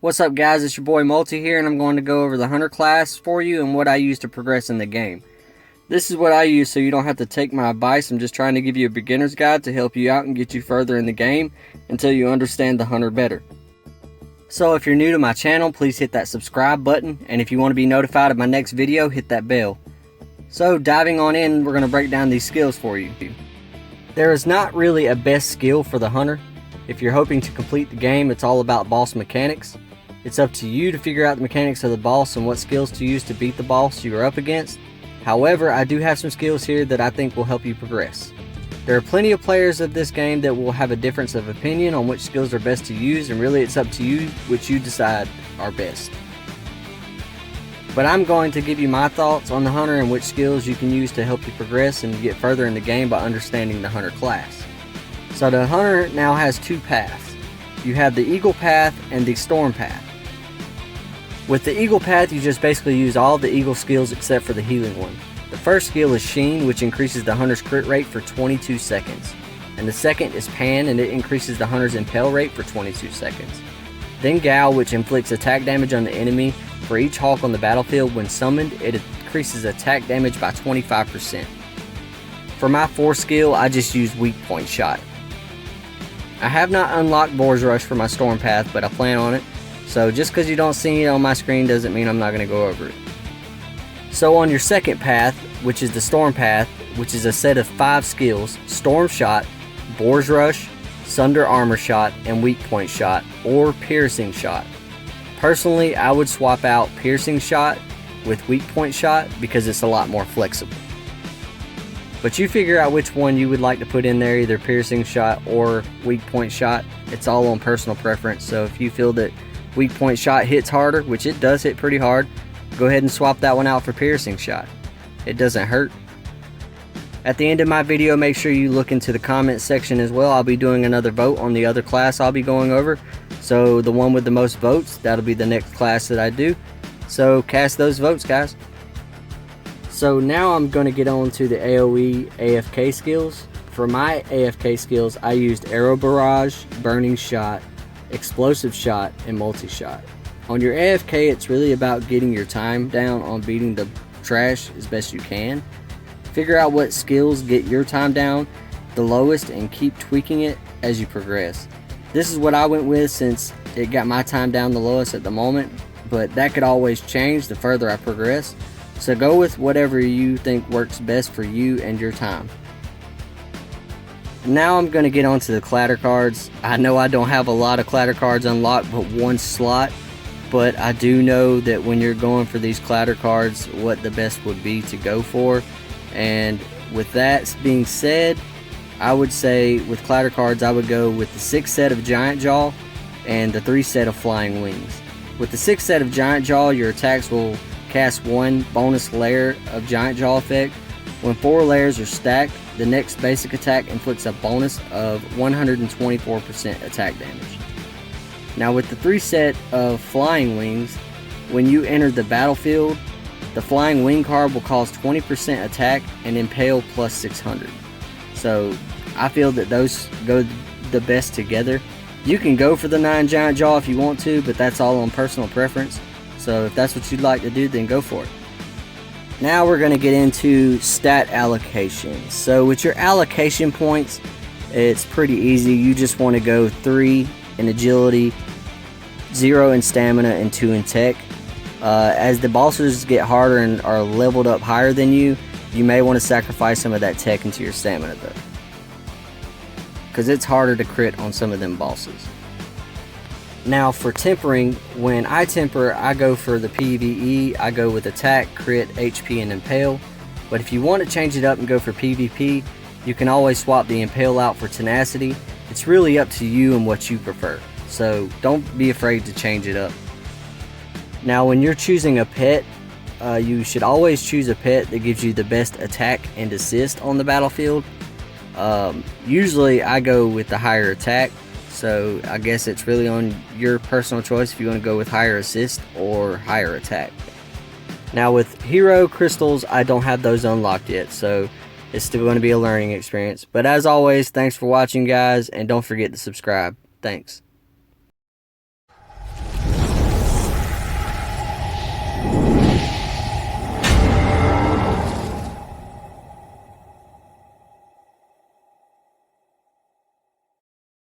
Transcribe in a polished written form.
What's up guys, it's your boy Multi here, and I'm going to go over the Hunter class for you and what I use to progress in the game. This is what I use so you don't have to take my advice. I'm just trying to give you a beginner's guide to help you out and get you further in the game until you understand the Hunter better. So if you're new to my channel, please hit that subscribe button, and if you want to be notified of my next video, hit that bell. So diving on in, we're going to break down these skills for you. There is not really a best skill for the Hunter. If you're hoping to complete the game, it's all about boss mechanics. It's up to you to figure out the mechanics of the boss and what skills to use to beat the boss you are up against. However, I do have some skills here that I think will help you progress. There are plenty of players of this game that will have a difference of opinion on which skills are best to use, and really it's up to you which you decide are best. But I'm going to give you my thoughts on the Hunter and which skills you can use to help you progress and get further in the game by understanding the Hunter class. So the Hunter now has two paths. You have the Eagle path and the Storm path. With the Eagle path, you just basically use all the Eagle skills except for the healing one. The first skill is Sheen, which increases the Hunter's crit rate for 22 seconds. And the second is Pan, and it increases the Hunter's impale rate for 22 seconds. Then Gal, which inflicts attack damage on the enemy. For each Hawk on the battlefield when summoned, it increases attack damage by 25%. For my fourth skill, I just use Weak Point Shot. I have not unlocked Boar's Rush for my Storm path, but I plan on it. So just because you don't see it on my screen doesn't mean I'm not going to go over it. So on your second path, which is the Storm path, which is a set of 5 skills: Storm Shot, Boar's Rush, Sunder Armor Shot, and Weak Point Shot, or Piercing Shot. Personally, I would swap out Piercing Shot with Weak Point Shot because it's a lot more flexible. But you figure out which one you would like to put in there, either Piercing Shot or Weak Point Shot. It's all on personal preference, so if you feel that Weak Point Shot hits harder, which it does hit pretty hard, go ahead and swap that one out for Piercing Shot. It doesn't hurt. At the end of my video, make sure you look into the comment section as well. I'll be doing another vote on the other class I'll be going over. So the one with the most votes, that'll be the next class that I do. So cast those votes, guys. So now I'm going to get on to the AoE AFK skills. For my AFK skills, I used Arrow Barrage, Burning Shot, Explosive Shot, and Multi-Shot. On your AFK, it's really about getting your time down on beating the trash as best you can. Figure out what skills get your time down the lowest and keep tweaking it as you progress. This is what I went with since it got my time down the lowest at the moment, but that could always change the further I progress. So go with whatever you think works best for you and your time. Now I'm going to get onto the Clatter Cards. I know I don't have a lot of Clatter Cards unlocked but one slot, but I do know that when you're going for these Clatter Cards, what the best would be to go for. And with that being said, I would say with Clatter Cards I would go with the 6 set of Giant Jaw and the 3 set of Flying Wings. With the 6 set of Giant Jaw, your attacks will cast 1 bonus layer of Giant Jaw effect. When 4 layers are stacked, the next basic attack inflicts a bonus of 124% attack damage. Now with the 3 set of Flying Wings, when you enter the battlefield, the Flying Wing card will cause 20% attack and impale plus 600. So I feel that those go the best together. You can go for the 9 Giant Jaw if you want to, but that's all on personal preference. So if that's what you'd like to do, then go for it. Now we're going to get into stat allocations. So with your allocation points, it's pretty easy. You just want to go 3 in agility, 0 in stamina, and 2 in tech. As the bosses get harder and are leveled up higher than you, you may want to sacrifice some of that tech into your stamina though, because it's harder to crit on some of them bosses. Now for tempering, when I temper, I go for the PvE. I go with attack, crit, HP, and impale. But if you want to change it up and go for PvP, you can always swap the impale out for tenacity. It's really up to you and what you prefer, so don't be afraid to change it up. Now when you're choosing a pet, you should always choose a pet that gives you the best attack and assist on the battlefield. Usually I go with the higher attack, so I guess it's really on your personal choice if you want to go with higher assist or higher attack. Now with hero crystals, I don't have those unlocked yet, so it's still going to be a learning experience. But as always, thanks for watching guys, and don't forget to subscribe. Thanks.